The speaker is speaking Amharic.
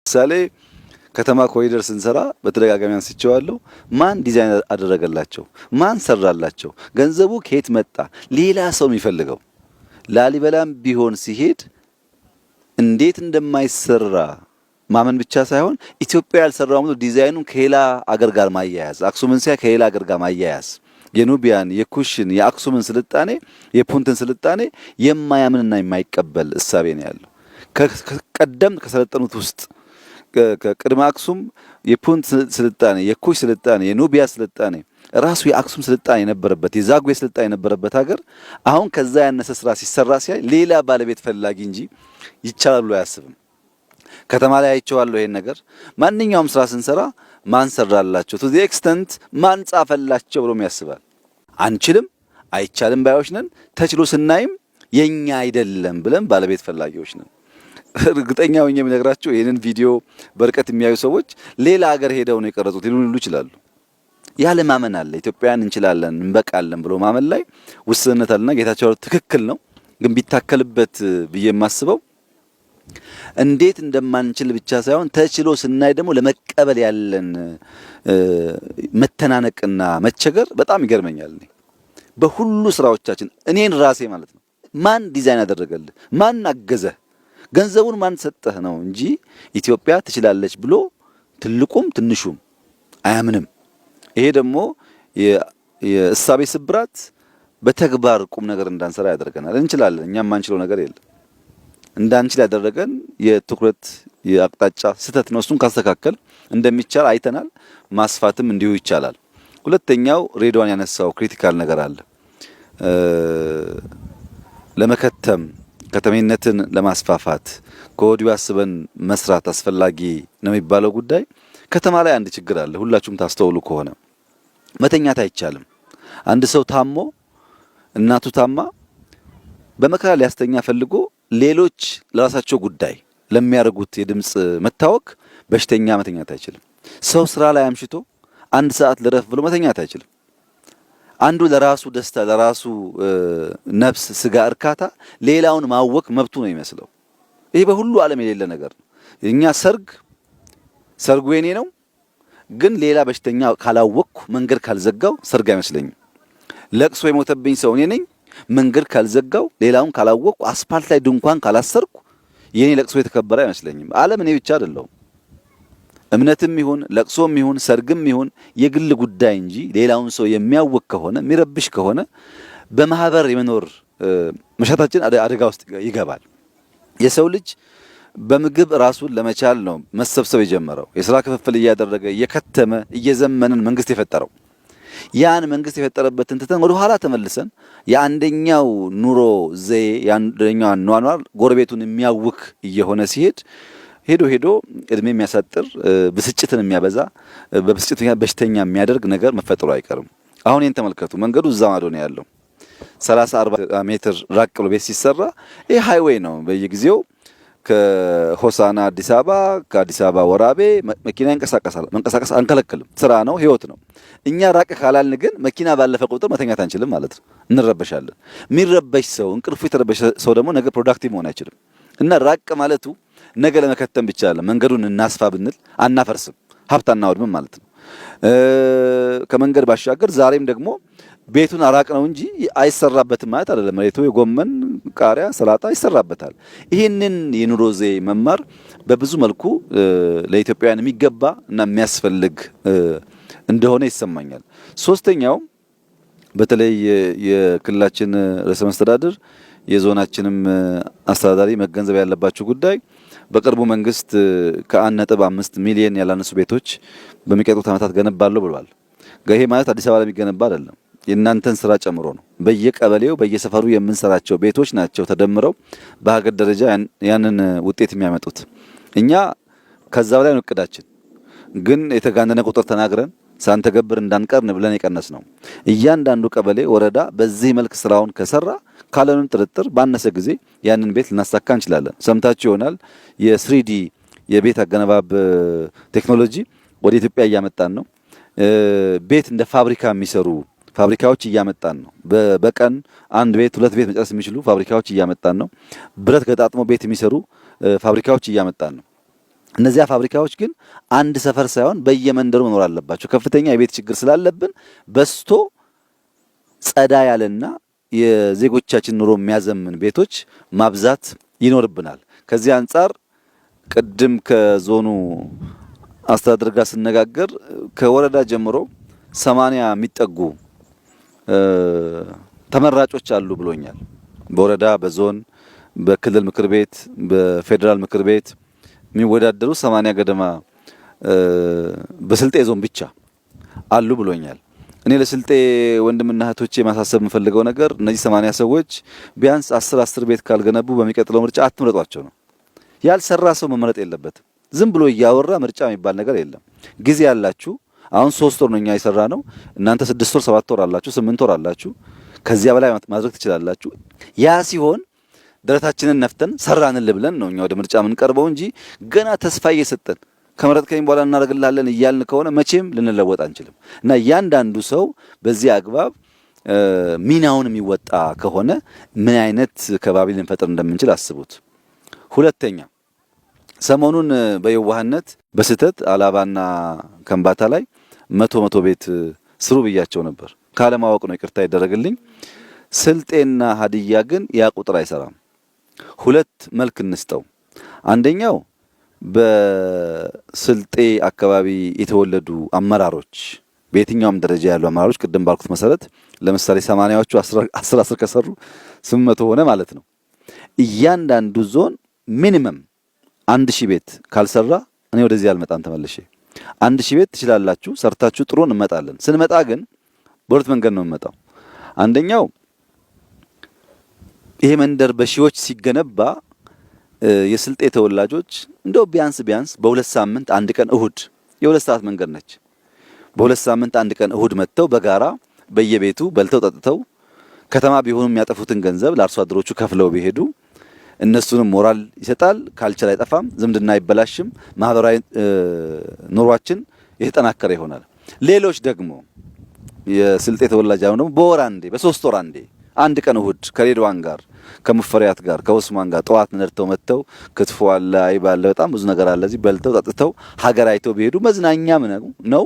ምሳሌ ከተማ ኮሪደር ስንሰራ በተደጋጋሚ አንስቼዋለሁ። ማን ዲዛይን አደረገላቸው? ማን ሰራላቸው? ገንዘቡ ከየት መጣ? ሌላ ሰው የሚፈልገው ላሊበላም ቢሆን ሲሄድ እንዴት እንደማይሰራ ማመን ብቻ ሳይሆን ኢትዮጵያ ያልሰራው ዲዛይኑን ከሌላ አገር ጋር ማያያዝ፣ አክሱምን ሲያ ከሌላ አገር ጋር ማያያዝ፣ የኑቢያን፣ የኩሽን፣ የአክሱምን ስልጣኔ፣ የፑንትን ስልጣኔ የማያምንና የማይቀበል እሳቤ ነው ያለው። ቀደም ከሰለጠኑት ውስጥ ከቅድመ አክሱም የፑንት ስልጣኔ፣ የኩሽ ስልጣኔ፣ የኑቢያ ስልጣኔ ራሱ የአክሱም ስልጣኔ የነበረበት የዛጉዌ ስልጣኔ የነበረበት ሀገር አሁን ከዛ ያነሰ ስራ ሲሰራ ሲያይ ሌላ ባለቤት ፈላጊ እንጂ ይቻላል ብሎ አያስብም። ከተማ ላይ አይቼዋለሁ ይሄን ነገር። ማንኛውም ስራ ስንሰራ ማን ሰራላቸው ቱ ዘ ኤክስተንት ማን ጻፈላቸው ብሎም ያስባል። አንችልም አይቻልም ባዮች ነን። ተችሎ ስናይም የኛ አይደለም ብለን ባለቤት ፈላጊዎች ነን። እርግጠኛ ሆኜ የምነግራቸው ይሄንን ቪዲዮ በርቀት የሚያዩ ሰዎች ሌላ ሀገር ሄደው ነው የቀረጹት ሊሉ ይችላሉ። ያለ ማመን አለ። ኢትዮጵያን እንችላለን እንበቃለን ብሎ ማመን ላይ ውስንነት አለና ጌታቸው ትክክል ነው። ግን ቢታከልበት ብዬ የማስበው እንዴት እንደማንችል ብቻ ሳይሆን ተችሎ ስናይ ደግሞ ለመቀበል ያለን መተናነቅና መቸገር በጣም ይገርመኛል። እኔ በሁሉ ስራዎቻችን እኔን ራሴ ማለት ነው ማን ዲዛይን አደረገልህ? ማን አገዘህ? ገንዘቡን ማን ሰጠህ ነው እንጂ ኢትዮጵያ ትችላለች ብሎ ትልቁም ትንሹም አያምንም። ይሄ ደግሞ የእሳቤ ስብራት በተግባር ቁም ነገር እንዳንሰራ ያደርገናል። እንችላለን፣ እኛም ማንችለው ነገር የለም። እንዳንችል ያደረገን የትኩረት የአቅጣጫ ስህተት ነው። እሱን ካስተካከል እንደሚቻል አይተናል። ማስፋትም እንዲሁ ይቻላል። ሁለተኛው ሬድዋን ያነሳው ክሪቲካል ነገር አለ። ለመከተም ከተሜነትን ለማስፋፋት ከወዲሁ አስበን መስራት አስፈላጊ ነው የሚባለው ጉዳይ ከተማ ላይ አንድ ችግር አለ። ሁላችሁም ታስተውሉ ከሆነ መተኛት አይቻልም። አንድ ሰው ታሞ እናቱ ታማ በመከራ ሊያስተኛ ፈልጎ ሌሎች ለራሳቸው ጉዳይ ለሚያደርጉት የድምጽ መታወክ በሽተኛ መተኛት አይችልም። ሰው ስራ ላይ አምሽቶ አንድ ሰዓት ልረፍ ብሎ መተኛት አይችልም። አንዱ ለራሱ ደስታ ለራሱ ነፍስ ስጋ እርካታ ሌላውን ማወክ መብቱ ነው ይመስለው። ይሄ በሁሉ ዓለም የሌለ ነገር ነው። እኛ ሰርጉ የኔ ነው፣ ግን ሌላ በሽተኛ ካላወቅኩ መንገድ ካልዘጋው ሰርግ አይመስለኝም። ለቅሶ የሞተብኝ ሰው እኔ ነኝ፣ መንገድ ካልዘጋው ሌላውን ካላወቅኩ አስፓልት ላይ ድንኳን ካላሰርኩ የኔ ለቅሶ የተከበረ አይመስለኝም። ዓለም እኔ ብቻ አይደለሁም። እምነትም ይሁን ለቅሶም ይሁን ሰርግም ይሁን የግል ጉዳይ እንጂ ሌላውን ሰው የሚያወቅ ከሆነ የሚረብሽ ከሆነ በማህበር የመኖር መሻታችን አደጋ ውስጥ ይገባል። የሰው ልጅ በምግብ ራሱን ለመቻል ነው መሰብሰብ የጀመረው። የሥራ ክፍፍል እያደረገ እየከተመ እየዘመንን መንግስት የፈጠረው። ያን መንግስት የፈጠረበትን ትተን ወደ ኋላ ተመልሰን የአንደኛው ኑሮ ዘዬ የአንደኛው አኗኗር ጎረቤቱን የሚያውክ እየሆነ ሲሄድ ሄዶ እድሜ የሚያሳጥር ብስጭትን የሚያበዛ በብስጭት በሽተኛ የሚያደርግ ነገር መፈጠሩ አይቀርም። አሁን ይሄን ተመልከቱ። መንገዱ እዛ ማዶ ነው ያለው። 30-40 ሜትር ራቅ ብሎ ቤት ሲሰራ ይሄ ሃይዌይ ነው። በየጊዜው ከሆሳና አዲስ አበባ ከአዲስ አበባ ወራቤ መኪና ይንቀሳቀሳል። መንቀሳቀስ አንከለክልም። ስራ ነው፣ ህይወት ነው። እኛ ራቅ ካላልን ግን መኪና ባለፈ ቁጥር መተኛት አንችልም ማለት ነው። እንረበሻለን። የሚረበሽ ሰው እንቅልፉ የተረበሸ ሰው ደግሞ ነገ ፕሮዳክቲቭ መሆን አይችልም። እና ራቅ ማለቱ ነገ ለመከተም ብቻ አለ። መንገዱን እናስፋ ብንል አናፈርስም፣ ሀብት አናወድምም ማለት ነው። ከመንገድ ባሻገር ዛሬም ደግሞ ቤቱን አራቅ ነው እንጂ አይሰራበትም ማለት አይደለም። መሬቱ የጎመን ቃሪያ፣ ሰላጣ ይሰራበታል። ይህንን የኑሮ ዘዬ መማር በብዙ መልኩ ለኢትዮጵያውያን የሚገባ እና የሚያስፈልግ እንደሆነ ይሰማኛል። ሶስተኛው በተለይ የክልላችን ርዕሰ መስተዳድር የዞናችንም አስተዳዳሪ መገንዘብ ያለባቸው ጉዳይ በቅርቡ መንግስት ከ1.5 ሚሊዮን ያላነሱ ቤቶች በሚቀጥሉት ዓመታት ገነባለሁ ብሏል። ይሄ ማለት አዲስ አበባ ላይ የሚገነባ አይደለም፣ የእናንተን ስራ ጨምሮ ነው። በየቀበሌው በየሰፈሩ የምንሰራቸው ቤቶች ናቸው ተደምረው በሀገር ደረጃ ያንን ውጤት የሚያመጡት። እኛ ከዛ በላይ ነው እቅዳችን፣ ግን የተጋነነ ቁጥር ተናግረን ሳንተገብር እንዳንቀርን ብለን የቀነስ ነው። እያንዳንዱ ቀበሌ ወረዳ በዚህ መልክ ስራውን ከሰራ ካለንም ጥርጥር ባነሰ ጊዜ ያንን ቤት ልናሳካ እንችላለን። ሰምታችሁ ይሆናል የ3D የቤት አገነባብ ቴክኖሎጂ ወደ ኢትዮጵያ እያመጣን ነው። ቤት እንደ ፋብሪካ የሚሰሩ ፋብሪካዎች እያመጣን ነው። በቀን አንድ ቤት ሁለት ቤት መጨረስ የሚችሉ ፋብሪካዎች እያመጣን ነው። ብረት ገጣጥሞ ቤት የሚሰሩ ፋብሪካዎች እያመጣን ነው። እነዚያ ፋብሪካዎች ግን አንድ ሰፈር ሳይሆን በየመንደሩ መኖር አለባቸው። ከፍተኛ የቤት ችግር ስላለብን በስቶ ጸዳ ያለና የዜጎቻችን ኑሮ የሚያዘምን ቤቶች ማብዛት ይኖርብናል። ከዚህ አንጻር ቅድም ከዞኑ አስተዳደር ጋር ስነጋገር ከወረዳ ጀምሮ 80 የሚጠጉ ተመራጮች አሉ ብሎኛል። በወረዳ በዞን በክልል ምክር ቤት በፌዴራል ምክር ቤት የሚወዳደሩ 80 ገደማ በስልጤ ዞን ብቻ አሉ ብሎኛል። እኔ ለስልጤ ወንድምና እህቶቼ ማሳሰብ የምፈልገው ነገር እነዚህ 80 ሰዎች ቢያንስ 10 ቤት ካልገነቡ በሚቀጥለው ምርጫ አትምረጧቸው ነው። ያልሰራ ሰው መመረጥ የለበትም። ዝም ብሎ እያወራ ምርጫ የሚባል ነገር የለም። ጊዜ ያላችሁ አሁን 3 ወር ነው እኛ የሰራ ነው። እናንተ 6 ወር 7 ወር አላችሁ 8 ወር አላችሁ። ከዚያ በላይ ማድረግ ትችላላችሁ። ያ ሲሆን ደረታችንን ነፍተን ሰራንል ብለን ነው እኛ ወደ ምርጫ የምንቀርበው እንጂ ገና ተስፋ እየሰጠን ከመረጥከኝ በኋላ እናደርግልሃለን እያልን ከሆነ መቼም ልንለወጥ አንችልም። እና እያንዳንዱ ሰው በዚህ አግባብ ሚናውን የሚወጣ ከሆነ ምን አይነት ከባቢ ልንፈጥር እንደምንችል አስቡት። ሁለተኛ ሰሞኑን በየዋህነት በስህተት አላባና ከምባታ ላይ መቶ ቤት ስሩ ብያቸው ነበር። ካለማወቅ ነው፣ ይቅርታ ይደረግልኝ። ስልጤና ሀዲያ ግን ያ ቁጥር አይሰራም። ሁለት መልክ እንስጠው። አንደኛው በስልጤ አካባቢ የተወለዱ አመራሮች በየትኛውም ደረጃ ያሉ አመራሮች ቅድም ባልኩት መሰረት ለምሳሌ 80ዎቹ 10 ከሰሩ 800 ሆነ ማለት ነው። እያንዳንዱ ዞን ሚኒመም 1000 ቤት ካልሰራ እኔ ወደዚህ አልመጣም ተመልሼ። 1000 ቤት ትችላላችሁ ሰርታችሁ ጥሩ እንመጣለን። ስንመጣ ግን በሁለት መንገድ ነው የምንመጣው። አንደኛው ይሄ መንደር በሺዎች ሲገነባ የስልጤ ተወላጆች እንደው ቢያንስ በሁለት ሳምንት አንድ ቀን እሁድ የ2 ሰዓት መንገድ ነች። በሁለት ሳምንት አንድ ቀን እሁድ መጥተው በጋራ በየቤቱ በልተው ጠጥተው ከተማ ቢሆኑ የሚያጠፉትን ገንዘብ ለአርሶ አደሮቹ ከፍለው ቢሄዱ እነሱንም ሞራል ይሰጣል። ካልቸር አይጠፋም፣ ዝምድና አይበላሽም፣ ማህበራዊ ኑሯችን የተጠናከረ ይሆናል። ሌሎች ደግሞ የስልጤ ተወላጅ አሁን ደግሞ በወር አንዴ በ3 ወር አንዴ አንድ ቀን እሁድ ከሬድዋን ጋር ከሙፈሪያት ጋር ከኡስማን ጋር ጠዋት ነድተው መጥተው ክትፎ አለ አይብ አለ በጣም ብዙ ነገር አለ እዚህ በልተው ጠጥተው ሀገር አይተው ቢሄዱ መዝናኛም ነው